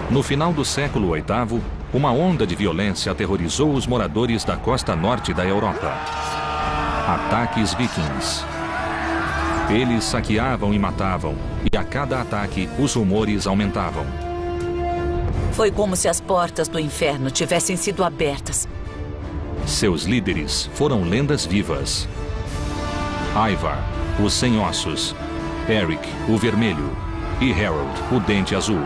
No final do século VIII, uma onda de violência aterrorizou os moradores da costa norte da Europa. Ataques vikings. Eles saqueavam e matavam, e a cada ataque os rumores aumentavam. Foi como se as portas do inferno tivessem sido abertas. Seus líderes foram lendas vivas. Ivar, o Sem Ossos, Eric, o Vermelho, e Harold, o Dente Azul.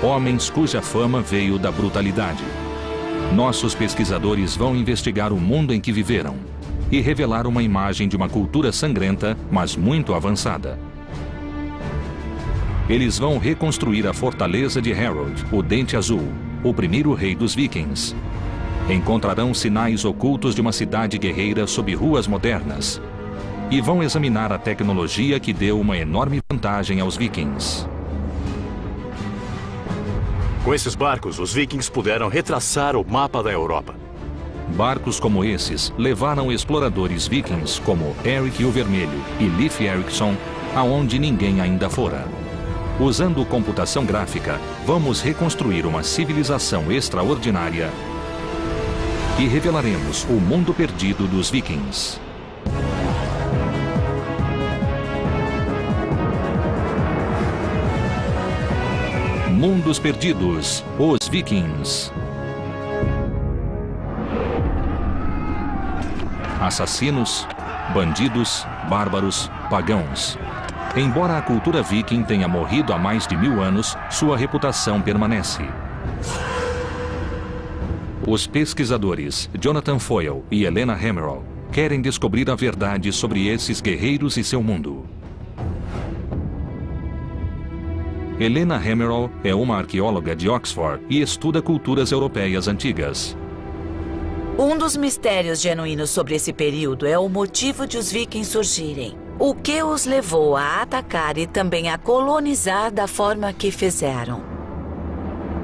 Homens cuja fama veio da brutalidade. Nossos pesquisadores vão investigar o mundo em que viveram e revelar uma imagem de uma cultura sangrenta, mas muito avançada. Eles vão reconstruir a fortaleza de Harold, o Dente Azul, o primeiro rei dos vikings. Encontrarão sinais ocultos de uma cidade guerreira sob ruas modernas. E vão examinar a tecnologia que deu uma enorme vantagem aos vikings. Com esses barcos, os vikings puderam retraçar o mapa da Europa. Barcos como esses levaram exploradores vikings como Eric o Vermelho e Leif Erikson aonde ninguém ainda fora. Usando computação gráfica, vamos reconstruir uma civilização extraordinária e revelaremos o mundo perdido dos vikings. Mundos Perdidos, os Vikings. Assassinos, bandidos, bárbaros, pagãos. Embora a cultura viking tenha morrido há mais de 1000 anos, sua reputação permanece. Os pesquisadores Jonathan Foyle e Helena Hemmerle querem descobrir a verdade sobre esses guerreiros e seu mundo. Helena Hemmerle é uma arqueóloga de Oxford e estuda culturas europeias antigas. Um dos mistérios genuínos sobre esse período é o motivo de os vikings surgirem. O que os levou a atacar e também a colonizar da forma que fizeram.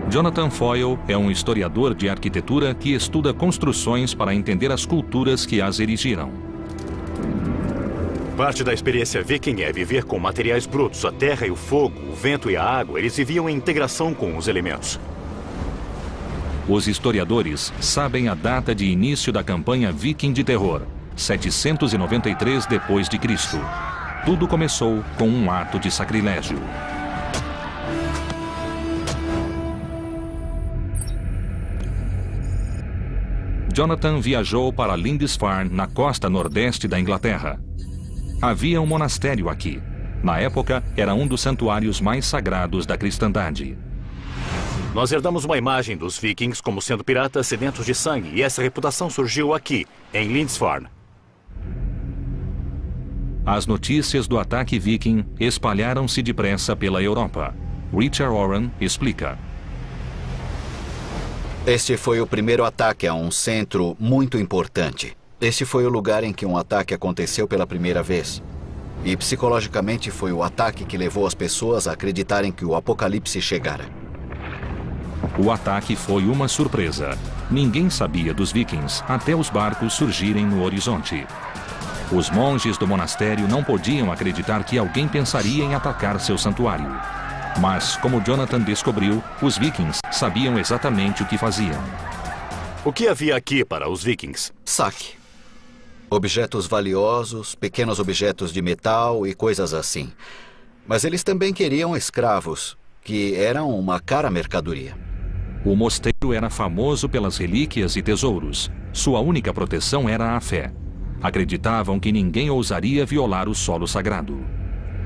Jonathan Foyle é um historiador de arquitetura que estuda construções para entender as culturas que as erigiram. Parte da experiência viking é viver com materiais brutos. A terra e o fogo, o vento e a água, eles viviam em integração com os elementos. Os historiadores sabem a data de início da campanha viking de terror, 793 depois de Cristo. Tudo começou com um ato de sacrilégio. Jonathan viajou para Lindisfarne, na costa nordeste da Inglaterra. Havia um monastério aqui. Na época, era um dos santuários mais sagrados da cristandade. Nós herdamos uma imagem dos vikings como sendo piratas sedentos de sangue, e essa reputação surgiu aqui, em Lindisfarne. As notícias do ataque viking espalharam-se depressa pela Europa. Richard Warren explica. Este foi o primeiro ataque a um centro muito importante. Este foi o lugar em que um ataque aconteceu pela primeira vez. E psicologicamente foi o ataque que levou as pessoas a acreditarem que o apocalipse chegara. O ataque foi uma surpresa. Ninguém sabia dos vikings até os barcos surgirem no horizonte. Os monges do monastério não podiam acreditar que alguém pensaria em atacar seu santuário. Mas, como Jonathan descobriu, os vikings sabiam exatamente o que faziam. O que havia aqui para os vikings? Saque. Objetos valiosos, pequenos objetos de metal e coisas assim. Mas eles também queriam escravos, que eram uma cara mercadoria. O mosteiro era famoso pelas relíquias e tesouros. Sua única proteção era a fé. Acreditavam que ninguém ousaria violar o solo sagrado.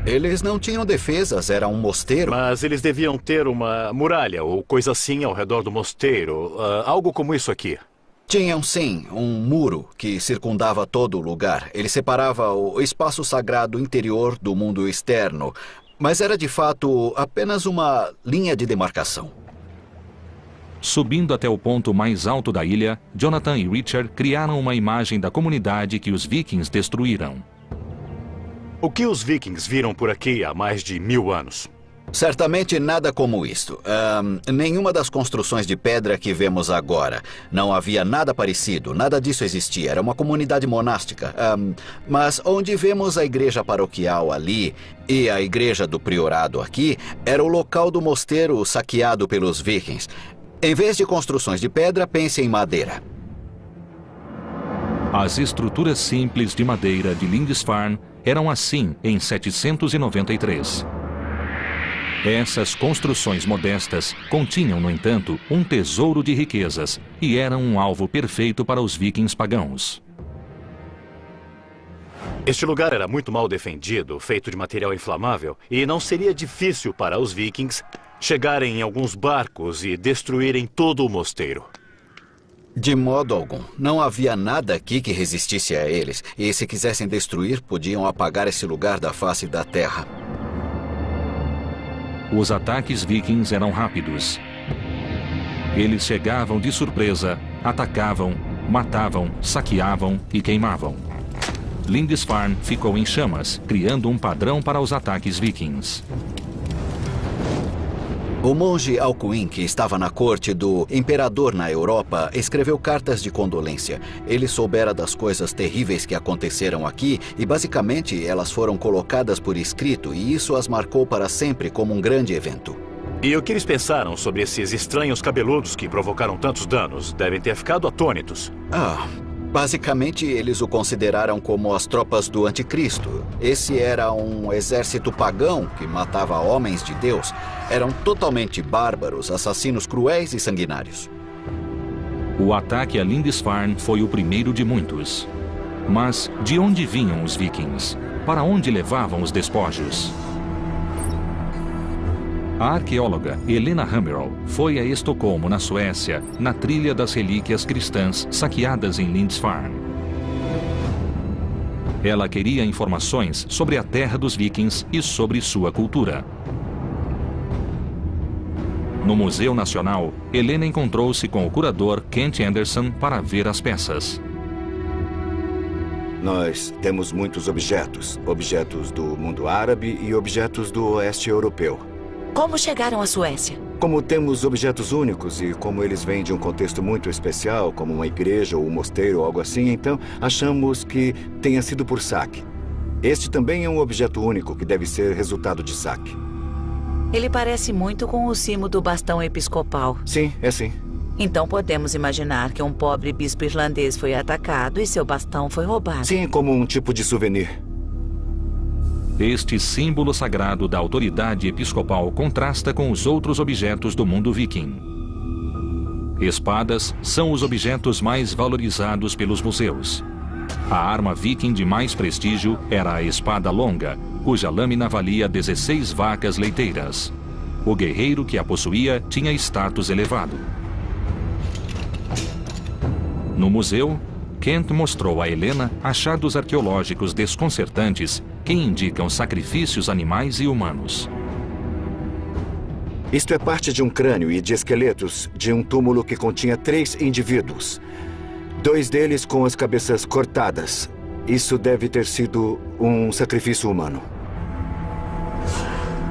Eles não tinham defesas, era um mosteiro. Mas eles deviam ter uma muralha ou coisa assim ao redor do mosteiro. Algo como isso aqui. Tinham, sim, um muro que circundava todo o lugar. Ele separava o espaço sagrado interior do mundo externo. Mas era, de fato, apenas uma linha de demarcação. Subindo até o ponto mais alto da ilha, Jonathan e Richard criaram uma imagem da comunidade que os vikings destruíram. O que os vikings viram por aqui há mais de 1000 anos? Certamente nada como isto. Nenhuma das construções de pedra que vemos agora. Não havia nada parecido, nada disso existia. Era uma comunidade monástica. Mas onde vemos a igreja paroquial ali e a igreja do priorado aqui, era o local do mosteiro saqueado pelos vikings. Em vez de construções de pedra, pense em madeira. As estruturas simples de madeira de Lindisfarne eram assim em 793. Essas construções modestas continham, no entanto, um tesouro de riquezas e eram um alvo perfeito para os vikings pagãos. Este lugar era muito mal defendido, feito de material inflamável, e não seria difícil para os vikings chegarem em alguns barcos e destruírem todo o mosteiro. De modo algum. Não havia nada aqui que resistisse a eles, e se quisessem destruir, podiam apagar esse lugar da face da terra. Os ataques vikings eram rápidos. Eles chegavam de surpresa, atacavam, matavam, saqueavam e queimavam. Lindisfarne ficou em chamas, criando um padrão para os ataques vikings. O monge Alcuin, que estava na corte do imperador na Europa, escreveu cartas de condolência. Ele soubera das coisas terríveis que aconteceram aqui e, basicamente, elas foram colocadas por escrito e isso as marcou para sempre como um grande evento. E o que eles pensaram sobre esses estranhos cabeludos que provocaram tantos danos? Devem ter ficado atônitos. Basicamente, eles o consideraram como as tropas do anticristo. Esse era um exército pagão que matava homens de Deus. Eram totalmente bárbaros, assassinos cruéis e sanguinários. O ataque a Lindisfarne foi o primeiro de muitos. Mas de onde vinham os vikings? Para onde levavam os despojos? A arqueóloga Helena Hammerl foi a Estocolmo, na Suécia, na trilha das relíquias cristãs saqueadas em Lindisfarne. Ela queria informações sobre a terra dos vikings e sobre sua cultura. No Museu Nacional, Helena encontrou-se com o curador Kent Anderson para ver as peças. Nós temos muitos objetos. Objetos do mundo árabe e objetos do oeste europeu. Como chegaram à Suécia? Como temos objetos únicos e como eles vêm de um contexto muito especial, como uma igreja ou um mosteiro ou algo assim, então achamos que tenha sido por saque. Este também é um objeto único que deve ser resultado de saque. Ele parece muito com o cimo do bastão episcopal. Sim, é sim. Então podemos imaginar que um pobre bispo irlandês foi atacado e seu bastão foi roubado. Sim, como um tipo de souvenir. Este símbolo sagrado da autoridade episcopal contrasta com os outros objetos do mundo viking. Espadas são os objetos mais valorizados pelos museus. A arma viking de mais prestígio era a espada longa, cuja lâmina valia 16 vacas leiteiras. O guerreiro que a possuía tinha status elevado. No museu, Kent mostrou a Helena achados arqueológicos desconcertantes que indicam sacrifícios animais e humanos. Isto é parte de um crânio e de esqueletos de um túmulo que continha 3 indivíduos. 2 deles com as cabeças cortadas. Isso deve ter sido um sacrifício humano.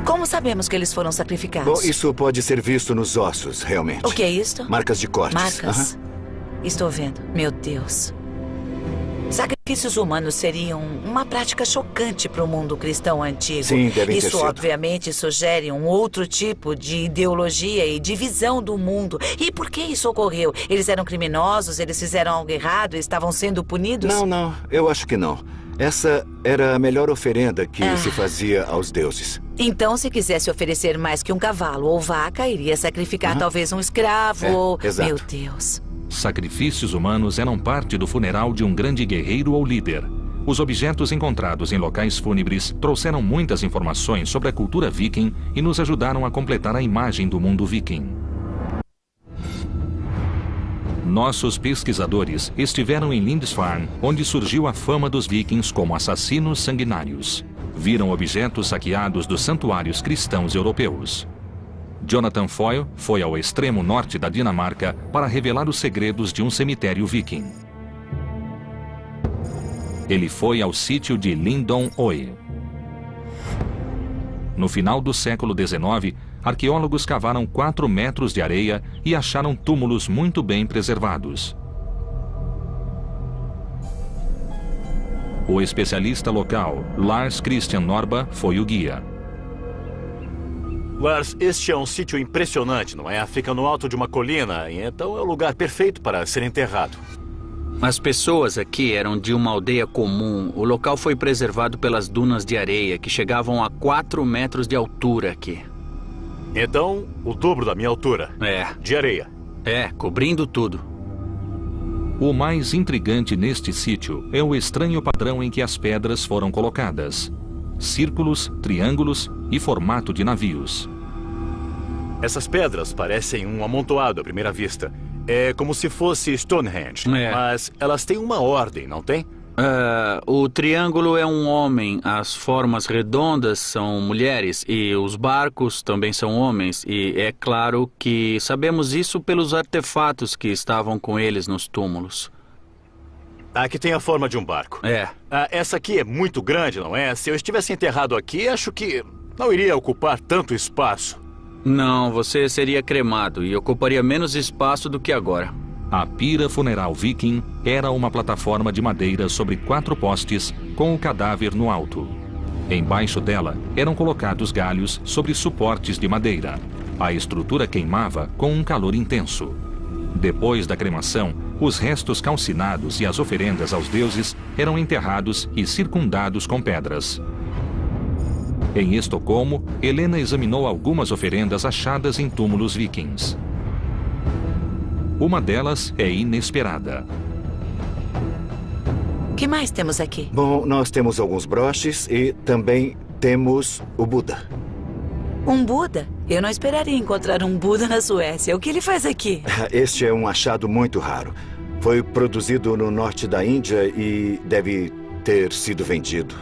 Como sabemos que eles foram sacrificados? Bom, isso pode ser visto nos ossos, realmente. O que é isto? Marcas de cortes. Marcas? Estou vendo. Meu Deus. Sacrifícios humanos seriam uma prática chocante para o mundo cristão antigo. Sim, devem ter Isso, sido. obviamente, sugere um outro tipo de ideologia e de visão do mundo. E por que isso ocorreu? Eles eram criminosos? Eles fizeram algo errado e estavam sendo punidos? Não, eu acho que não. Essa era a melhor oferenda que se fazia aos deuses. Então, se quisesse oferecer mais que um cavalo ou vaca, iria sacrificar talvez um escravo ou... exato. Meu Deus. Sacrifícios humanos eram parte do funeral de um grande guerreiro ou líder. Os objetos encontrados em locais fúnebres trouxeram muitas informações sobre a cultura viking e nos ajudaram a completar a imagem do mundo viking. Nossos pesquisadores estiveram em Lindisfarne, onde surgiu a fama dos vikings como assassinos sanguinários. Viram objetos saqueados dos santuários cristãos europeus. Jonathan Foyle foi ao extremo norte da Dinamarca para revelar os segredos de um cemitério viking. Ele foi ao sítio de Lindon Oe. No final do século XIX, arqueólogos cavaram 4 metros de areia e acharam túmulos muito bem preservados. O especialista local, Lars Christian Norba, foi o guia. Lars, este é um sítio impressionante, não é? Fica no alto de uma colina, e então é o lugar perfeito para ser enterrado. As pessoas aqui eram de uma aldeia comum. O local foi preservado pelas dunas de areia, que chegavam a 4 metros de altura aqui. Então, o dobro da minha altura. De areia. Cobrindo tudo. O mais intrigante neste sítio é o estranho padrão em que as pedras foram colocadas. Círculos, triângulos e formato de navios. Essas pedras parecem um amontoado à primeira vista. É como se fosse Stonehenge, mas elas têm uma ordem, não tem? O triângulo é um homem, as formas redondas são mulheres e os barcos também são homens. E é claro que sabemos isso pelos artefatos que estavam com eles nos túmulos. Aqui tem a forma de um barco. Essa aqui é muito grande, não é? Se eu estivesse enterrado aqui, acho que não iria ocupar tanto espaço. Não, você seria cremado e ocuparia menos espaço do que agora. A pira funeral viking era uma plataforma de madeira sobre 4 postes com o cadáver no alto. Embaixo dela eram colocados galhos sobre suportes de madeira. A estrutura queimava com um calor intenso. Depois da cremação, os restos calcinados e as oferendas aos deuses eram enterrados e circundados com pedras. Em Estocolmo, Helena examinou algumas oferendas achadas em túmulos vikings. Uma delas é inesperada. O que mais temos aqui? Bom, nós temos alguns broches e também temos o Buda. Um Buda? Eu não esperaria encontrar um Buda na Suécia. O que ele faz aqui? Este é um achado muito raro. Foi produzido no norte da Índia e deve ter sido vendido.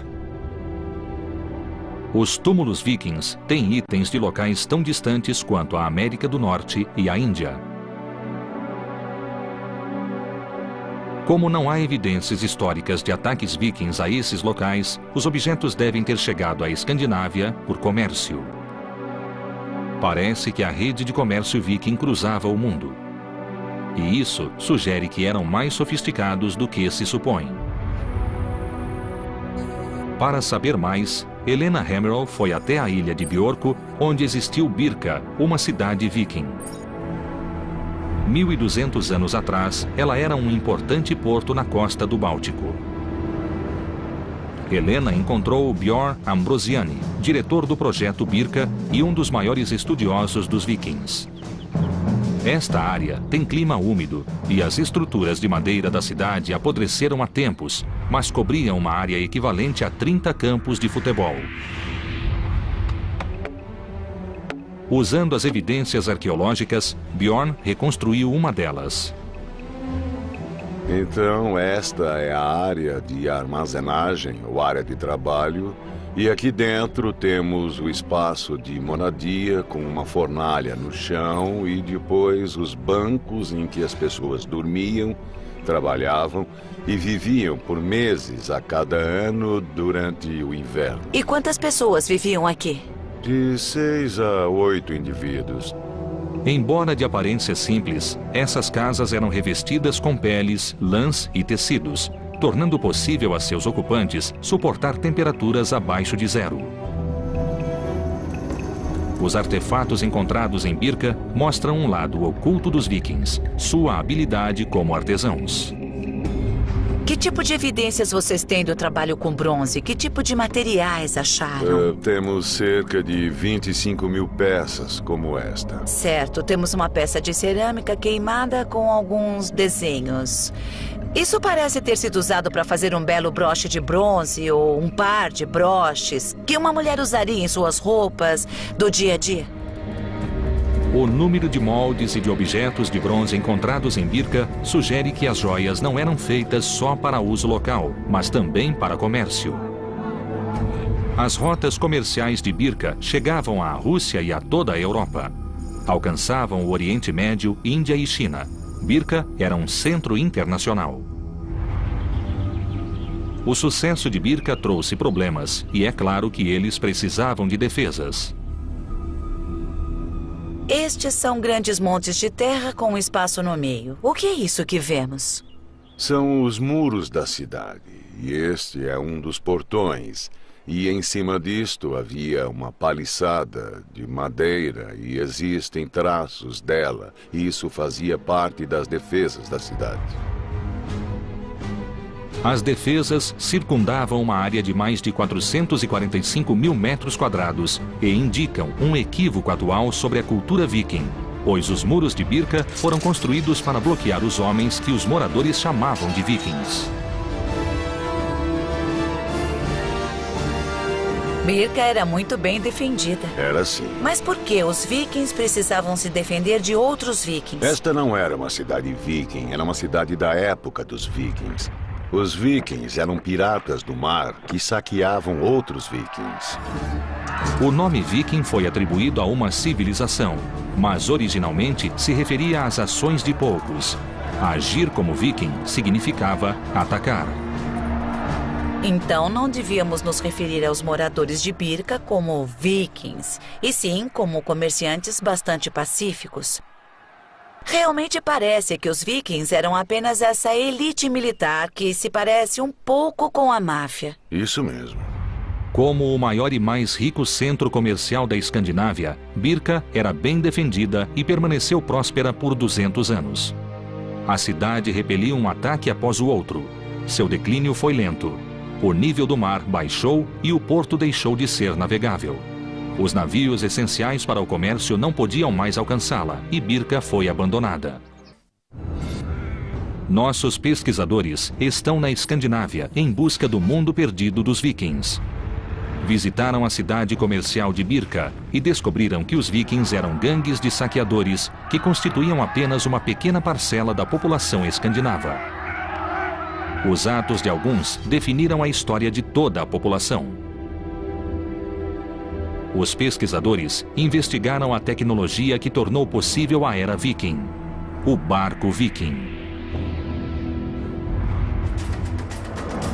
Os túmulos vikings têm itens de locais tão distantes quanto a América do Norte e a Índia. Como não há evidências históricas de ataques vikings a esses locais, os objetos devem ter chegado à Escandinávia por comércio. Parece que a rede de comércio viking cruzava o mundo. E isso sugere que eram mais sofisticados do que se supõe. Para saber mais, Helena Hemmerl foi até a ilha de Björkö, onde existiu Birka, uma cidade viking. 1200 anos atrás, ela era um importante porto na costa do Báltico. Helena encontrou Björn Ambrosiani, diretor do projeto Birka e um dos maiores estudiosos dos vikings. Esta área tem clima úmido e as estruturas de madeira da cidade apodreceram há tempos, mas cobriam uma área equivalente a 30 campos de futebol. Usando as evidências arqueológicas, Björn reconstruiu uma delas. Então, esta é a área de armazenagem, ou área de trabalho, e aqui dentro temos o espaço de moradia com uma fornalha no chão e depois os bancos em que as pessoas dormiam, trabalhavam e viviam por meses a cada ano durante o inverno. E quantas pessoas viviam aqui? De 6 a 8 indivíduos. Embora de aparência simples, essas casas eram revestidas com peles, lãs e tecidos, tornando possível a seus ocupantes suportar temperaturas abaixo de 0. Os artefatos encontrados em Birka mostram um lado oculto dos vikings, sua habilidade como artesãos. Que tipo de evidências vocês têm do trabalho com bronze? Que tipo de materiais acharam? Temos cerca de 25 mil peças como esta. Certo, temos uma peça de cerâmica queimada com alguns desenhos. Isso parece ter sido usado para fazer um belo broche de bronze ou um par de broches que uma mulher usaria em suas roupas do dia a dia. O número de moldes e de objetos de bronze encontrados em Birka sugere que as joias não eram feitas só para uso local, mas também para comércio. As rotas comerciais de Birka chegavam à Rússia e a toda a Europa. Alcançavam o Oriente Médio, Índia e China. Birka era um centro internacional. O sucesso de Birka trouxe problemas, e é claro que eles precisavam de defesas. Estes são grandes montes de terra com um espaço no meio. O que é isso que vemos? São os muros da cidade, e este é um dos portões. E em cima disto havia uma paliçada de madeira e existem traços dela. E isso fazia parte das defesas da cidade. As defesas circundavam uma área de mais de 445 mil metros quadrados e indicam um equívoco atual sobre a cultura viking, pois os muros de Birka foram construídos para bloquear os homens que os moradores chamavam de vikings. Birka era muito bem defendida. Era assim. Mas por que os vikings precisavam se defender de outros vikings? Esta não era uma cidade viking, era uma cidade da época dos vikings. Os vikings eram piratas do mar que saqueavam outros vikings. O nome viking foi atribuído a uma civilização, mas originalmente se referia às ações de poucos. Agir como viking significava atacar. Então não devíamos nos referir aos moradores de Birka como vikings, e sim como comerciantes bastante pacíficos. Realmente parece que os vikings eram apenas essa elite militar que se parece um pouco com a máfia. Isso mesmo. Como o maior e mais rico centro comercial da Escandinávia, Birka era bem defendida e permaneceu próspera por 200 anos. A cidade repelia um ataque após o outro. Seu declínio foi lento. O nível do mar baixou e o porto deixou de ser navegável. Os navios essenciais para o comércio não podiam mais alcançá-la e Birka foi abandonada. Nossos pesquisadores estão na Escandinávia em busca do mundo perdido dos vikings. Visitaram a cidade comercial de Birka e descobriram que os vikings eram gangues de saqueadores que constituíam apenas uma pequena parcela da população escandinava. Os atos de alguns definiram a história de toda a população. Os pesquisadores investigaram a tecnologia que tornou possível a era viking, o barco viking.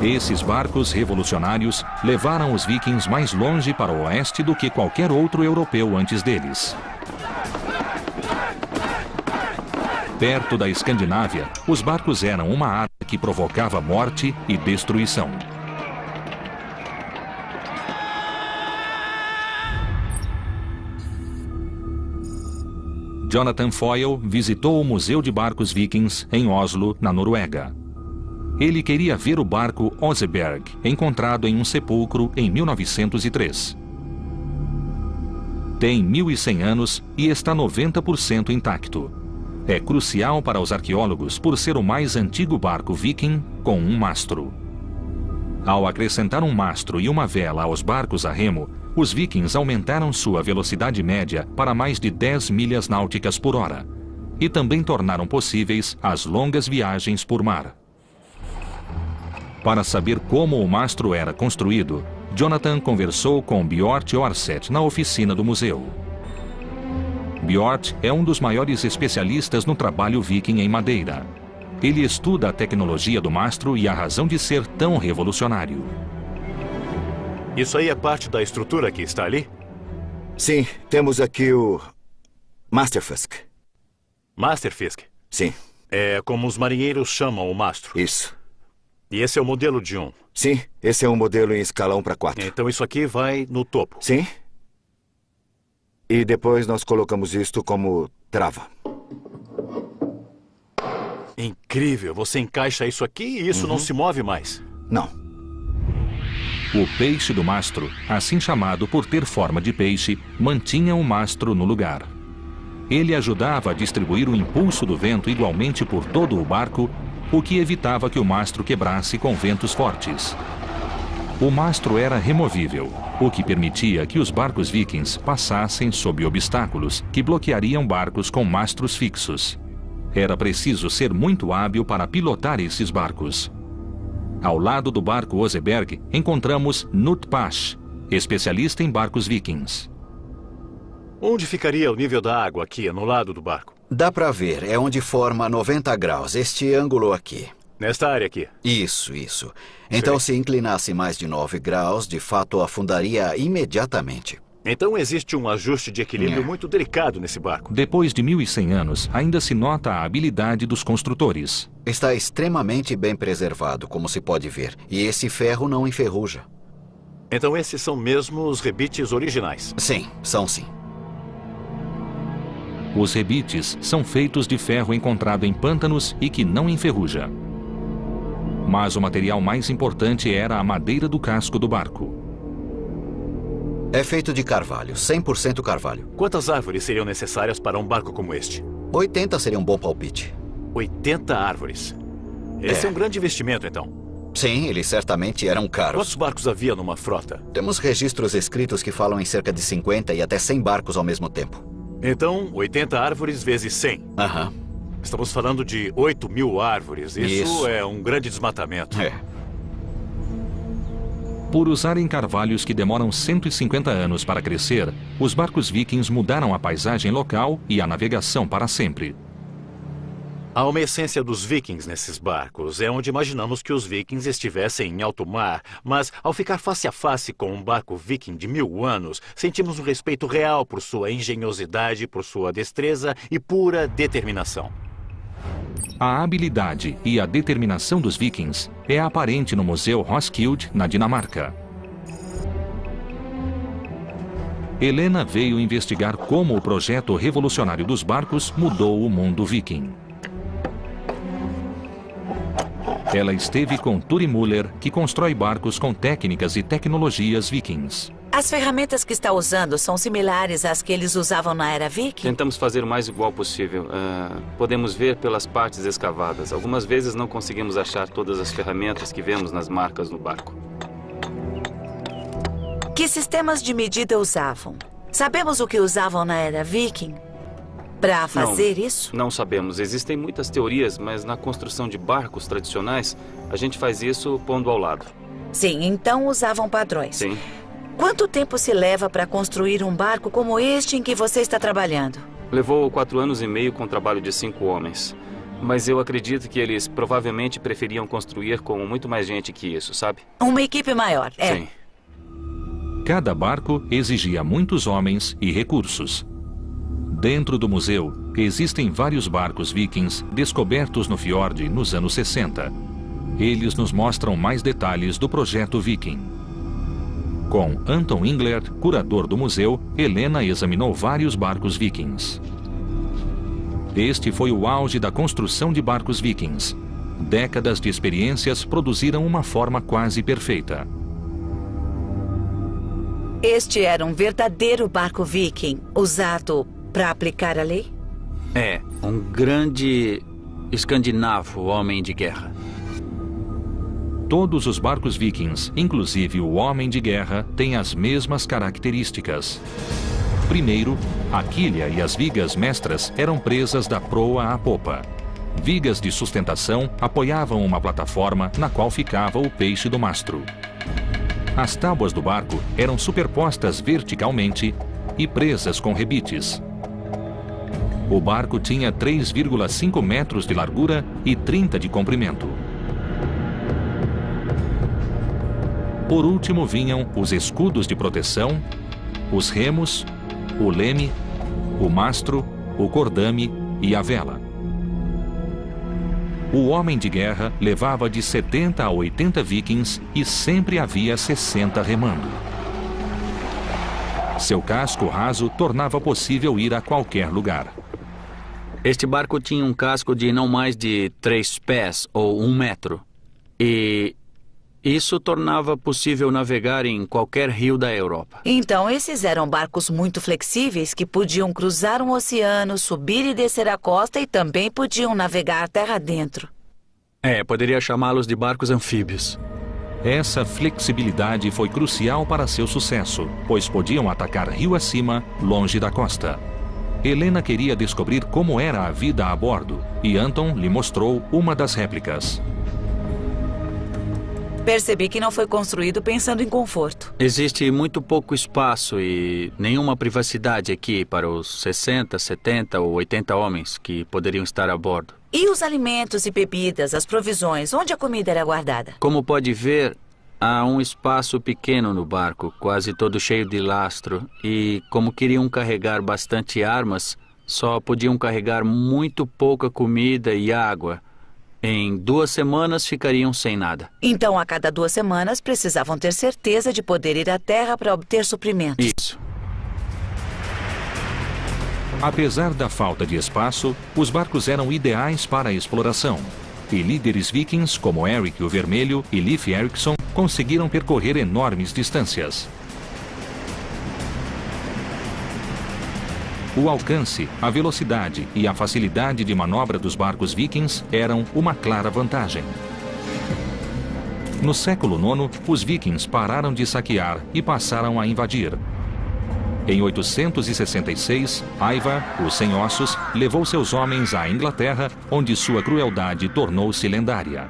Esses barcos revolucionários levaram os vikings mais longe para o oeste do que qualquer outro europeu antes deles. Perto da Escandinávia, os barcos eram uma arma que provocava morte e destruição. Jonathan Foyle visitou o Museu de Barcos Vikings em Oslo, na Noruega. Ele queria ver o barco Oseberg, encontrado em um sepulcro em 1903. Tem 1.100 anos e está 90% intacto. É crucial para os arqueólogos por ser o mais antigo barco viking com um mastro. Ao acrescentar um mastro e uma vela aos barcos a remo, os vikings aumentaram sua velocidade média para mais de 10 milhas náuticas por hora e também tornaram possíveis as longas viagens por mar. Para saber como o mastro era construído, Jonathan conversou com Bjort Orseth na oficina do museu. Bjort é um dos maiores especialistas no trabalho viking em madeira. Ele estuda a tecnologia do mastro e a razão de ser tão revolucionário. Isso aí é parte da estrutura que está ali? Sim, temos aqui o Masterfisk. Masterfisk? Sim. É como os marinheiros chamam o mastro. Isso. E esse é o modelo de um? Sim, esse é um modelo em escala 1:4. Então isso aqui vai no topo? Sim. E depois nós colocamos isto como trava. Incrível, você encaixa isso aqui e isso não se move mais. Não. O peixe do mastro, assim chamado por ter forma de peixe, mantinha o mastro no lugar. Ele ajudava a distribuir o impulso do vento igualmente por todo o barco, o que evitava que o mastro quebrasse com ventos fortes. O mastro era removível, o que permitia que os barcos vikings passassem sob obstáculos que bloqueariam barcos com mastros fixos. Era preciso ser muito hábil para pilotar esses barcos. Ao lado do barco Oseberg, encontramos Knut Pasch, especialista em barcos vikings. Onde ficaria o nível da água aqui, no lado do barco? Dá para ver, é onde forma 90 graus, este ângulo aqui. Nesta área aqui. Isso. Então, se inclinasse mais de 9 graus, de fato afundaria imediatamente. Então existe um ajuste de equilíbrio muito delicado nesse barco. Depois de 1.100 anos, ainda se nota a habilidade dos construtores. Está extremamente bem preservado, como se pode ver. E esse ferro não enferruja. Então esses são mesmo os rebites originais? Sim, são sim. Os rebites são feitos de ferro encontrado em pântanos e que não enferruja. Mas o material mais importante era a madeira do casco do barco. É feito de carvalho, 100% carvalho. Quantas árvores seriam necessárias para um barco como este? 80 seria um bom palpite. 80 árvores. Esse é um grande investimento, então. Sim, eles certamente eram caros. Quantos barcos havia numa frota? Temos registros escritos que falam em cerca de 50 e até 100 barcos ao mesmo tempo. Então, 80 árvores vezes 100. Aham. Estamos falando de 8.000 árvores. Isso é um grande desmatamento. Por usarem carvalhos que demoram 150 anos para crescer, os barcos vikings mudaram a paisagem local e a navegação para sempre. Há uma essência dos vikings nesses barcos. É onde imaginamos que os vikings estivessem em alto mar. Mas, ao ficar face a face com um barco viking de 1000 anos, sentimos um respeito real por sua engenhosidade, por sua destreza e pura determinação. A habilidade e a determinação dos vikings é aparente no Museu Roskilde, na Dinamarca. Helena veio investigar como o projeto revolucionário dos barcos mudou o mundo viking. Ela esteve com Turi Müller, que constrói barcos com técnicas e tecnologias vikings. As ferramentas que está usando são similares às que eles usavam na era viking? Tentamos fazer o mais igual possível. Podemos ver pelas partes escavadas. Algumas vezes não conseguimos achar todas as ferramentas que vemos nas marcas no barco. Que sistemas de medida usavam? Sabemos o que usavam na era viking para fazer isso? Não sabemos. Existem muitas teorias, mas na construção de barcos tradicionais, a gente faz isso pondo ao lado. Sim, então usavam padrões. Sim. Quanto tempo se leva para construir um barco como este em que você está trabalhando? Levou 4 anos e meio com trabalho de 5 homens. Mas eu acredito que eles provavelmente preferiam construir com muito mais gente que isso, sabe? Uma equipe maior, Sim. Cada barco exigia muitos homens e recursos. Dentro do museu, existem vários barcos vikings descobertos no fiord nos anos 60. Eles nos mostram mais detalhes do projeto viking. Com Anton Engler, curador do museu, Helena examinou vários barcos vikings. Este foi o auge da construção de barcos vikings. Décadas de experiências produziram uma forma quase perfeita. Este era um verdadeiro barco viking, usado para aplicar a lei? É, um grande escandinavo homem de guerra. Todos os barcos vikings, inclusive o Homem de Guerra, têm as mesmas características. Primeiro, a quilha e as vigas mestras eram presas da proa à popa. Vigas de sustentação apoiavam uma plataforma na qual ficava o peixe do mastro. As tábuas do barco eram superpostas verticalmente e presas com rebites. O barco tinha 3,5 metros de largura e 30 de comprimento. Por último vinham os escudos de proteção, os remos, o leme, o mastro, o cordame e a vela. O Homem de Guerra levava de 70 a 80 vikings e sempre havia 60 remando. Seu casco raso tornava possível ir a qualquer lugar. Este barco tinha um casco de não mais de 3 pés ou 1 metro. E isso tornava possível navegar em qualquer rio da Europa. Então, esses eram barcos muito flexíveis que podiam cruzar um oceano, subir e descer a costa e também podiam navegar terra adentro. Poderia chamá-los de barcos anfíbios. Essa flexibilidade foi crucial para seu sucesso, pois podiam atacar rio acima, longe da costa. Helena queria descobrir como era a vida a bordo, e Anton lhe mostrou uma das réplicas. Percebi que não foi construído pensando em conforto. Existe muito pouco espaço e nenhuma privacidade aqui para os 60, 70 ou 80 homens que poderiam estar a bordo. E os alimentos e bebidas, as provisões, onde a comida era guardada? Como pode ver, há um espaço pequeno no barco, quase todo cheio de lastro. E como queriam carregar bastante armas, só podiam carregar muito pouca comida e água. Em 2 semanas ficariam sem nada. Então, a cada 2 semanas, precisavam ter certeza de poder ir à terra para obter suprimentos. Isso. Apesar da falta de espaço, os barcos eram ideais para a exploração. E líderes vikings como Eric o Vermelho e Leif Erikson conseguiram percorrer enormes distâncias. O alcance, a velocidade e a facilidade de manobra dos barcos vikings eram uma clara vantagem. No século IX, os vikings pararam de saquear e passaram a invadir. Em 866, Ivar, o Sem Ossos, levou seus homens à Inglaterra, onde sua crueldade tornou-se lendária.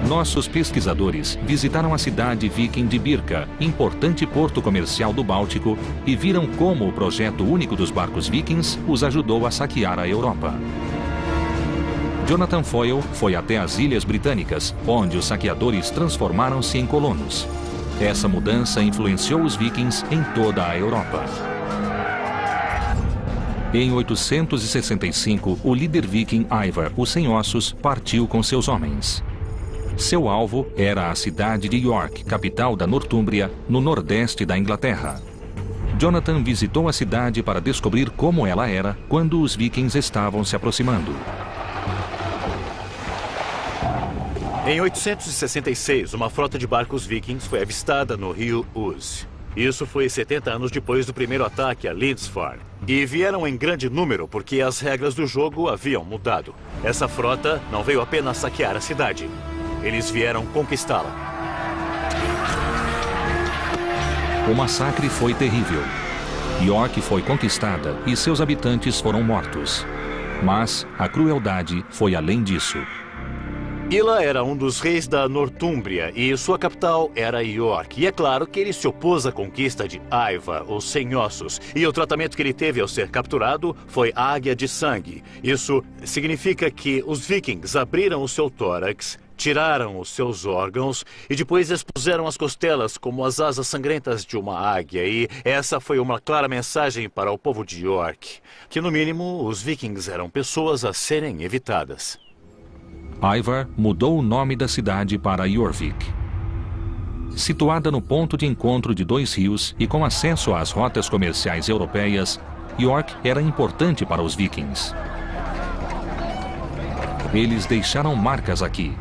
Nossos pesquisadores visitaram a cidade viking de Birka, importante porto comercial do Báltico, e viram como o projeto único dos barcos vikings os ajudou a saquear a Europa. Jonathan Foyle foi até as Ilhas Britânicas, onde os saqueadores transformaram-se em colonos. Essa mudança influenciou os vikings em toda a Europa. Em 865, o líder viking Ivar, o Sem Ossos, partiu com seus homens. Seu alvo era a cidade de York, capital da Nortúmbria, no nordeste da Inglaterra. Jonathan visitou a cidade para descobrir como ela era quando os vikings estavam se aproximando. Em 866, uma frota de barcos vikings foi avistada no rio Ouse. Isso foi 70 anos depois do primeiro ataque a Lindisfarne. E vieram em grande número porque as regras do jogo haviam mudado. Essa frota não veio apenas saquear a cidade. Eles vieram conquistá-la. O massacre foi terrível. York foi conquistada e seus habitantes foram mortos. Mas a crueldade foi além disso. Ila era um dos reis da Nortúmbria e sua capital era York. E é claro que ele se opôs à conquista de Ivar, o Sem Ossos. E o tratamento que ele teve ao ser capturado foi águia de sangue. Isso significa que os vikings abriram o seu tórax, tiraram os seus órgãos e depois expuseram as costelas como as asas sangrentas de uma águia. E essa foi uma clara mensagem para o povo de York, que no mínimo os vikings eram pessoas a serem evitadas. Ivar mudou o nome da cidade para Jorvik. Situada no ponto de encontro de 2 rios e com acesso às rotas comerciais europeias, York era importante para os vikings. Eles deixaram marcas aqui.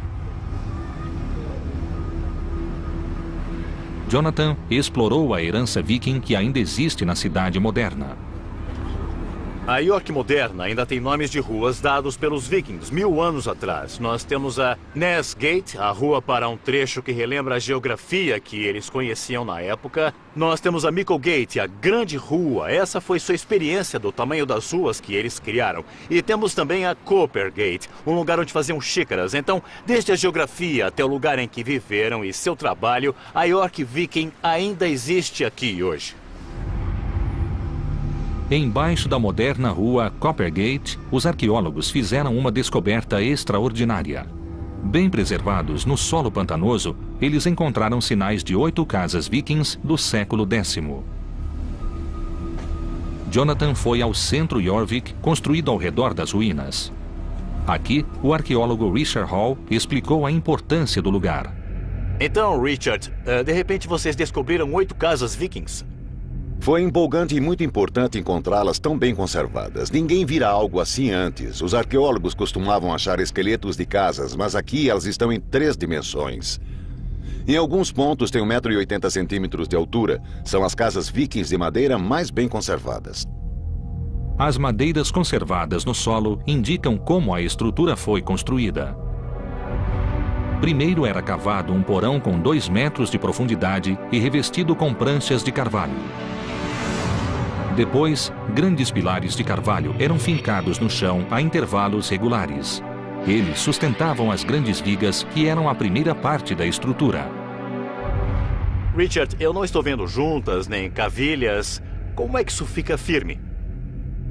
Jonathan explorou a herança viking que ainda existe na cidade moderna. A York moderna ainda tem nomes de ruas dados pelos vikings 1000 anos atrás. Nós temos a Ness Gate, a rua para um trecho que relembra a geografia que eles conheciam na época. Nós temos a Micklegate, a grande rua. Essa foi sua experiência do tamanho das ruas que eles criaram. E temos também a Coppergate, um lugar onde faziam xícaras. Então, desde a geografia até o lugar em que viveram e seu trabalho, a York viking ainda existe aqui hoje. Embaixo da moderna rua Coppergate, os arqueólogos fizeram uma descoberta extraordinária. Bem preservados no solo pantanoso, eles encontraram sinais de 8 casas vikings do século X. Jonathan foi ao centro Jorvik, construído ao redor das ruínas. Aqui, o arqueólogo Richard Hall explicou a importância do lugar. Então, Richard, de repente vocês descobriram 8 casas vikings? Foi empolgante e muito importante encontrá-las tão bem conservadas. Ninguém vira algo assim antes. Os arqueólogos costumavam achar esqueletos de casas, mas aqui elas estão em 3 dimensões. Em alguns pontos tem 1,80 m de altura. São as casas vikings de madeira mais bem conservadas. As madeiras conservadas no solo indicam como a estrutura foi construída. Primeiro era cavado um porão com 2 metros de profundidade e revestido com pranchas de carvalho. Depois, grandes pilares de carvalho eram fincados no chão a intervalos regulares. Eles sustentavam as grandes vigas que eram a primeira parte da estrutura. Richard, eu não estou vendo juntas nem cavilhas. Como é que isso fica firme?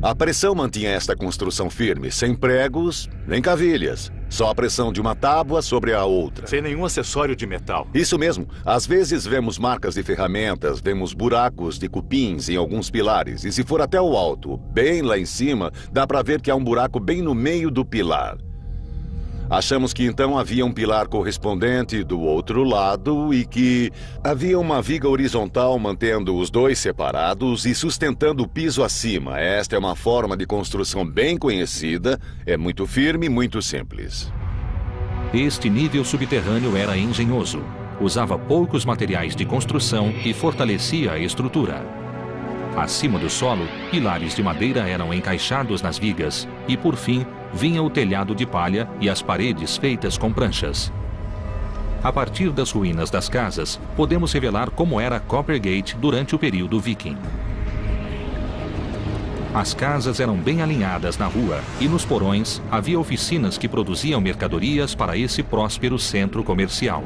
A pressão mantinha esta construção firme, sem pregos nem cavilhas. Só a pressão de uma tábua sobre a outra. Sem nenhum acessório de metal. Isso mesmo. Às vezes vemos marcas de ferramentas, vemos buracos de cupins em alguns pilares. E se for até o alto, bem lá em cima, dá para ver que há um buraco bem no meio do pilar. Achamos que então havia um pilar correspondente do outro lado e que havia uma viga horizontal mantendo os dois separados e sustentando o piso acima. Esta é uma forma de construção bem conhecida, é muito firme e muito simples. Este nível subterrâneo era engenhoso. Usava poucos materiais de construção e fortalecia a estrutura. Acima do solo, pilares de madeira eram encaixados nas vigas e, por fim, vinha o telhado de palha e as paredes feitas com pranchas. A partir das ruínas das casas, podemos revelar como era Coppergate durante o período viking. As casas eram bem alinhadas na rua e nos porões havia oficinas que produziam mercadorias para esse próspero centro comercial.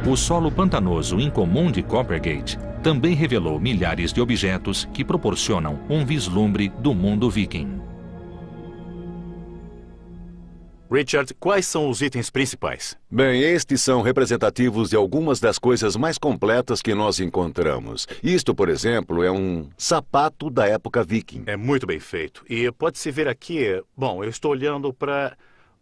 O solo pantanoso incomum de Coppergate também revelou milhares de objetos que proporcionam um vislumbre do mundo viking. Richard, quais são os itens principais? Bem, estes são representativos de algumas das coisas mais completas que nós encontramos. Isto, por exemplo, é um sapato da época viking. É muito bem feito. E pode-se ver aqui, bom, eu estou olhando para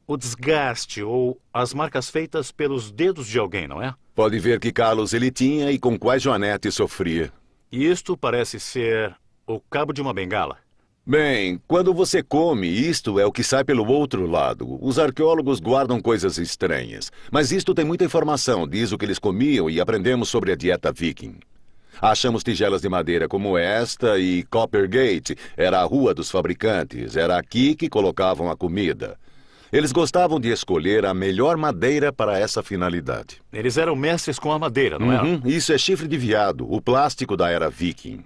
o desgaste ou as marcas feitas pelos dedos de alguém, não é? Pode ver que calos ele tinha e com quais Joanete sofria. E isto parece ser o cabo de uma bengala. Bem, quando você come, isto é o que sai pelo outro lado. Os arqueólogos guardam coisas estranhas. Mas isto tem muita informação, diz o que eles comiam e aprendemos sobre a dieta viking. Achamos tigelas de madeira como esta e Coppergate era a rua dos fabricantes. Era aqui que colocavam a comida. Eles gostavam de escolher a melhor madeira para essa finalidade. Eles eram mestres com a madeira, não eram? Isso é chifre de veado, o plástico da era viking.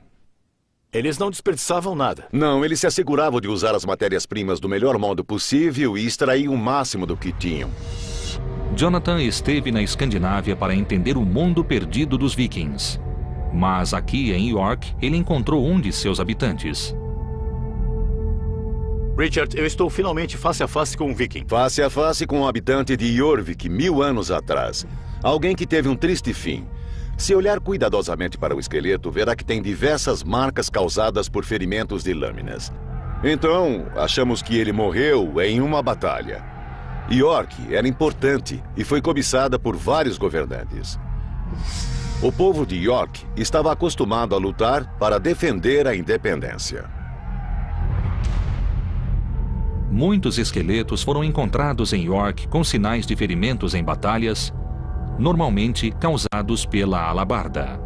Eles não desperdiçavam nada. Não, eles se asseguravam de usar as matérias-primas do melhor modo possível e extrair o máximo do que tinham. Jonathan esteve na Escandinávia para entender o mundo perdido dos vikings. Mas aqui em York, ele encontrou um de seus habitantes. Richard, eu estou finalmente face a face com um viking. Face a face com um habitante de Jorvik 1000 anos atrás. Alguém que teve um triste fim. Se olhar cuidadosamente para o esqueleto, verá que tem diversas marcas causadas por ferimentos de lâminas. Então, achamos que ele morreu em uma batalha. York era importante e foi cobiçada por vários governantes. O povo de York estava acostumado a lutar para defender a independência. Muitos esqueletos foram encontrados em York com sinais de ferimentos em batalhas, normalmente causados pela alabarda.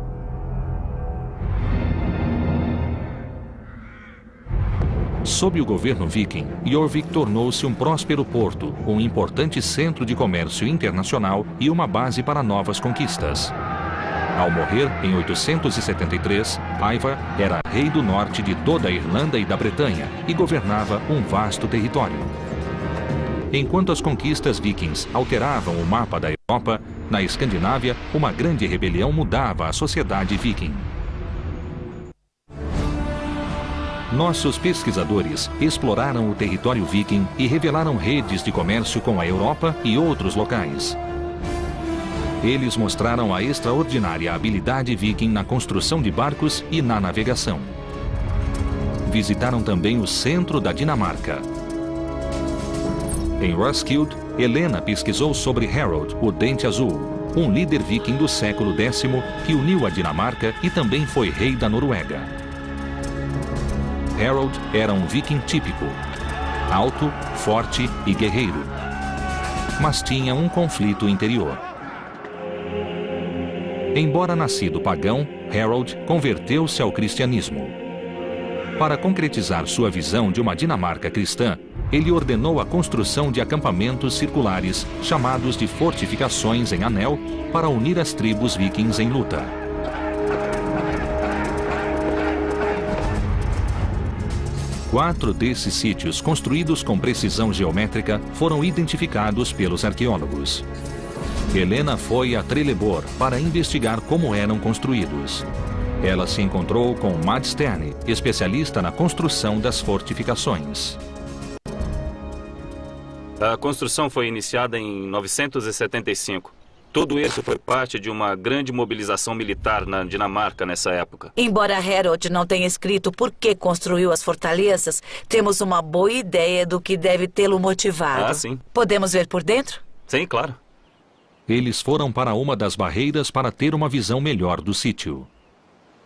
Sob o governo viking, Jorvik tornou-se um próspero porto, um importante centro de comércio internacional e uma base para novas conquistas. Ao morrer, em 873, Ivar era rei do norte de toda a Irlanda e da Bretanha e governava um vasto território. Enquanto as conquistas vikings alteravam o mapa da Europa, na Escandinávia, uma grande rebelião mudava a sociedade viking. Nossos pesquisadores exploraram o território viking e revelaram redes de comércio com a Europa e outros locais. Eles mostraram a extraordinária habilidade viking na construção de barcos e na navegação. Visitaram também o centro da Dinamarca. Em Roskilde, Helena pesquisou sobre Harold, o Dente Azul, um líder viking do século X que uniu a Dinamarca e também foi rei da Noruega. Harold era um viking típico, alto, forte e guerreiro, mas tinha um conflito interior. Embora nascido pagão, Harold converteu-se ao cristianismo. Para concretizar sua visão de uma Dinamarca cristã, ele ordenou a construção de acampamentos circulares, chamados de fortificações em anel, para unir as tribos vikings em luta. Quatro desses sítios, construídos com precisão geométrica, foram identificados pelos arqueólogos. Helena foi a Trelleborg para investigar como eram construídos. Ela se encontrou com Mads Stern, especialista na construção das fortificações. A construção foi iniciada em 975. Tudo isso foi parte de uma grande mobilização militar na Dinamarca nessa época. Embora Harold não tenha escrito por que construiu as fortalezas, temos uma boa ideia do que deve tê-lo motivado. Ah, sim. Podemos ver por dentro? Sim, claro. Eles foram para uma das barreiras para ter uma visão melhor do sítio.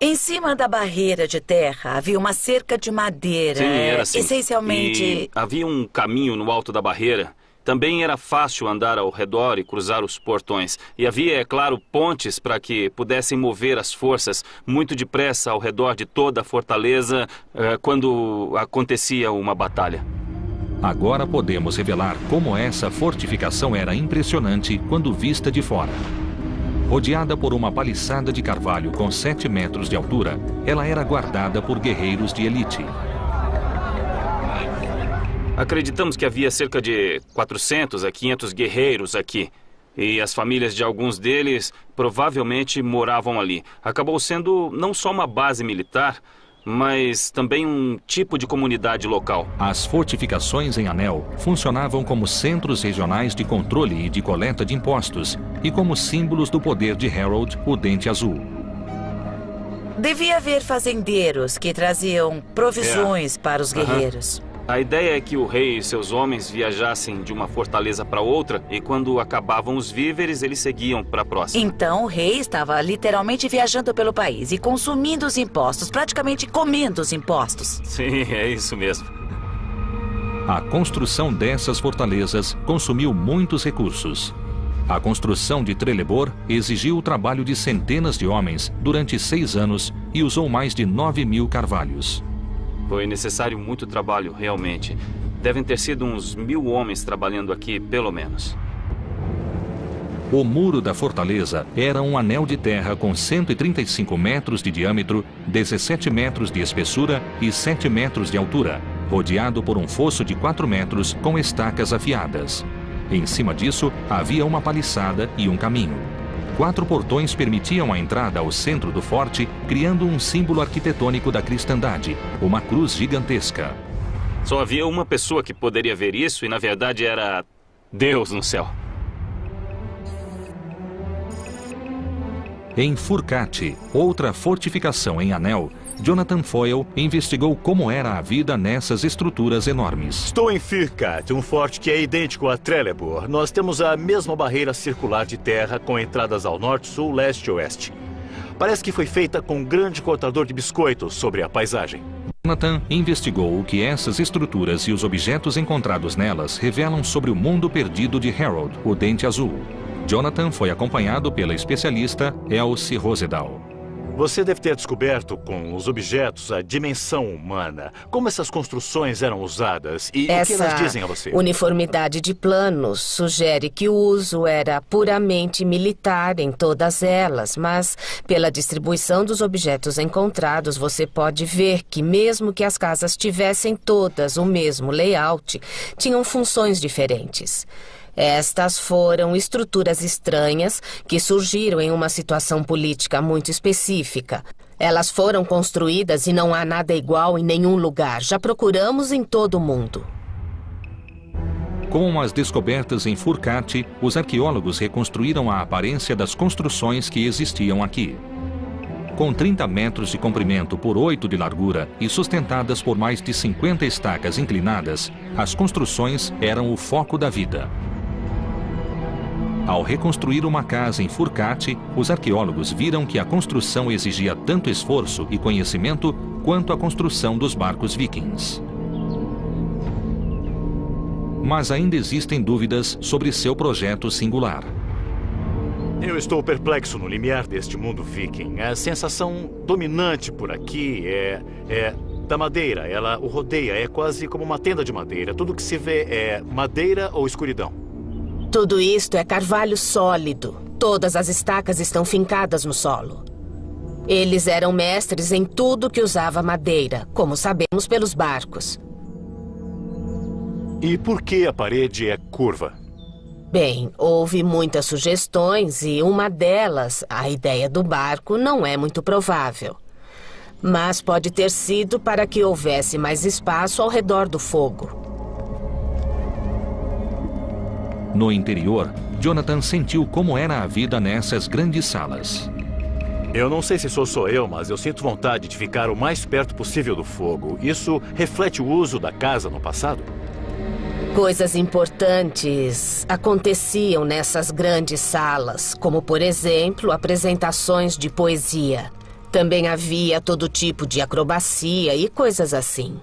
Em cima da barreira de terra havia uma cerca de madeira. Sim, era assim. Essencialmente... E havia um caminho no alto da barreira. Também era fácil andar ao redor e cruzar os portões. E havia, é claro, pontes para que pudessem mover as forças muito depressa ao redor de toda a fortaleza quando acontecia uma batalha. Agora podemos revelar como essa fortificação era impressionante quando vista de fora. Rodeada por uma paliçada de carvalho com 7 metros de altura, ela era guardada por guerreiros de elite. Acreditamos que havia cerca de 400 a 500 guerreiros aqui. E as famílias de alguns deles provavelmente moravam ali. Acabou sendo não só uma base militar, mas também um tipo de comunidade local. As fortificações em Anel funcionavam como centros regionais de controle e de coleta de impostos e como símbolos do poder de Harold, o Dente Azul. Devia haver fazendeiros que traziam provisões para os guerreiros. A ideia é que o rei e seus homens viajassem de uma fortaleza para outra e quando acabavam os víveres, eles seguiam para a próxima. Então o rei estava literalmente viajando pelo país e consumindo os impostos, praticamente comendo os impostos. Sim, é isso mesmo. A construção dessas fortalezas consumiu muitos recursos. A construção de Trelleborg exigiu o trabalho de centenas de homens durante 6 anos e usou mais de 9.000 carvalhos. Foi necessário muito trabalho, realmente. Devem ter sido uns 1.000 homens trabalhando aqui, pelo menos. O muro da fortaleza era um anel de terra com 135 metros de diâmetro, 17 metros de espessura e 7 metros de altura, rodeado por um fosso de 4 metros com estacas afiadas. Em cima disso, havia uma paliçada e um caminho. 4 portões permitiam a entrada ao centro do forte, criando um símbolo arquitetônico da cristandade, uma cruz gigantesca. Só havia uma pessoa que poderia ver isso e, na verdade, era Deus no céu. Em Furcate, outra fortificação em Anel, Jonathan Foyle investigou como era a vida nessas estruturas enormes. Estou em Furcate, um forte que é idêntico a Trelleborg. Nós temos a mesma barreira circular de terra com entradas ao norte, sul, leste e oeste. Parece que foi feita com um grande cortador de biscoitos sobre a paisagem. Jonathan investigou o que essas estruturas e os objetos encontrados nelas revelam sobre o mundo perdido de Harold, o Dente Azul. Jonathan foi acompanhado pela especialista Elsie Rosedal. Você deve ter descoberto com os objetos a dimensão humana. Como essas construções eram usadas e o que elas dizem a você? Essa uniformidade de planos sugere que o uso era puramente militar em todas elas, mas pela distribuição dos objetos encontrados, você pode ver que mesmo que as casas tivessem todas o mesmo layout, tinham funções diferentes. Estas foram estruturas estranhas que surgiram em uma situação política muito específica. Elas foram construídas e não há nada igual em nenhum lugar. Já procuramos em todo o mundo. Com as descobertas em Furcate, os arqueólogos reconstruíram a aparência das construções que existiam aqui. Com 30 metros de comprimento por 8 de largura e sustentadas por mais de 50 estacas inclinadas, as construções eram o foco da vida. Ao reconstruir uma casa em Furcate, os arqueólogos viram que a construção exigia tanto esforço e conhecimento quanto a construção dos barcos vikings. Mas ainda existem dúvidas sobre seu projeto singular. Eu estou perplexo no limiar deste mundo viking. A sensação dominante por aqui é da madeira. Ela o rodeia, é quase como uma tenda de madeira. Tudo que se vê é madeira ou escuridão. Tudo isto é carvalho sólido. Todas as estacas estão fincadas no solo. Eles eram mestres em tudo que usava madeira, como sabemos pelos barcos. E por que a parede é curva? Bem, houve muitas sugestões e uma delas, a ideia do barco, não é muito provável. Mas pode ter sido para que houvesse mais espaço ao redor do fogo. No interior, Jonathan sentiu como era a vida nessas grandes salas. Eu não sei se sou só eu, mas eu sinto vontade de ficar o mais perto possível do fogo. Isso reflete o uso da casa no passado? Coisas importantes aconteciam nessas grandes salas, como, por exemplo, apresentações de poesia. Também havia todo tipo de acrobacia e coisas assim.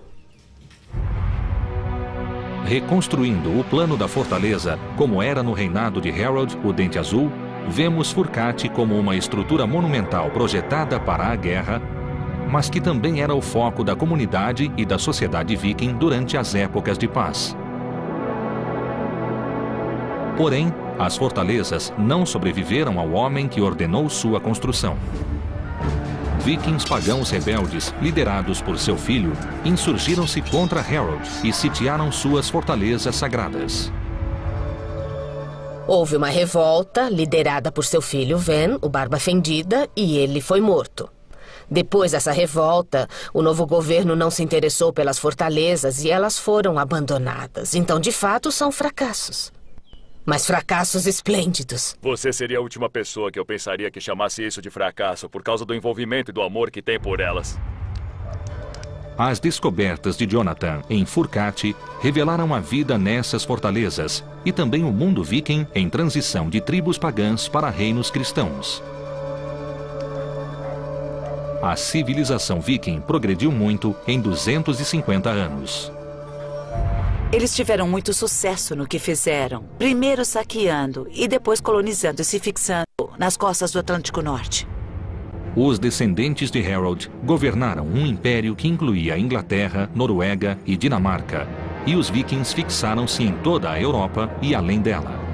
Reconstruindo o plano da fortaleza, como era no reinado de Harold, o Dente Azul, vemos Furcate como uma estrutura monumental projetada para a guerra, mas que também era o foco da comunidade e da sociedade viking durante as épocas de paz. Porém, as fortalezas não sobreviveram ao homem que ordenou sua construção. Vikings pagãos rebeldes, liderados por seu filho, insurgiram-se contra Harold e sitiaram suas fortalezas sagradas. Houve uma revolta liderada por seu filho Ven, o Barba Fendida, e ele foi morto. Depois dessa revolta, o novo governo não se interessou pelas fortalezas e elas foram abandonadas. Então, de fato, são fracassos. Mas fracassos esplêndidos. Você seria a última pessoa que eu pensaria que chamasse isso de fracasso por causa do envolvimento e do amor que tem por elas. As descobertas de Jonathan em Furcate revelaram a vida nessas fortalezas e também o mundo viking em transição de tribos pagãs para reinos cristãos. A civilização viking progrediu muito em 250 anos. Eles tiveram muito sucesso no que fizeram. Primeiro saqueando e depois colonizando e se fixando nas costas do Atlântico Norte. Os descendentes de Harold governaram um império que incluía Inglaterra, Noruega e Dinamarca. E os vikings fixaram-se em toda a Europa e além dela.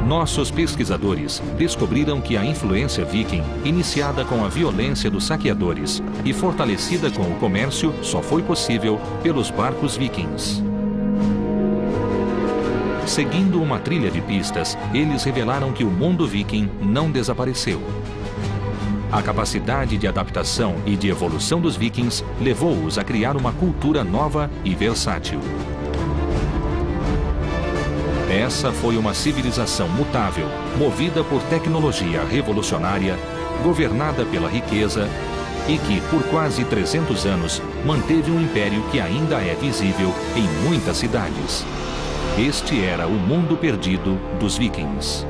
Nossos pesquisadores descobriram que a influência viking, iniciada com a violência dos saqueadores e fortalecida com o comércio, só foi possível pelos barcos vikings. Seguindo uma trilha de pistas, eles revelaram que o mundo viking não desapareceu. A capacidade de adaptação e de evolução dos vikings levou-os a criar uma cultura nova e versátil. Essa foi uma civilização mutável, movida por tecnologia revolucionária, governada pela riqueza e que, por quase 300 anos, manteve um império que ainda é visível em muitas cidades. Este era o mundo perdido dos vikings.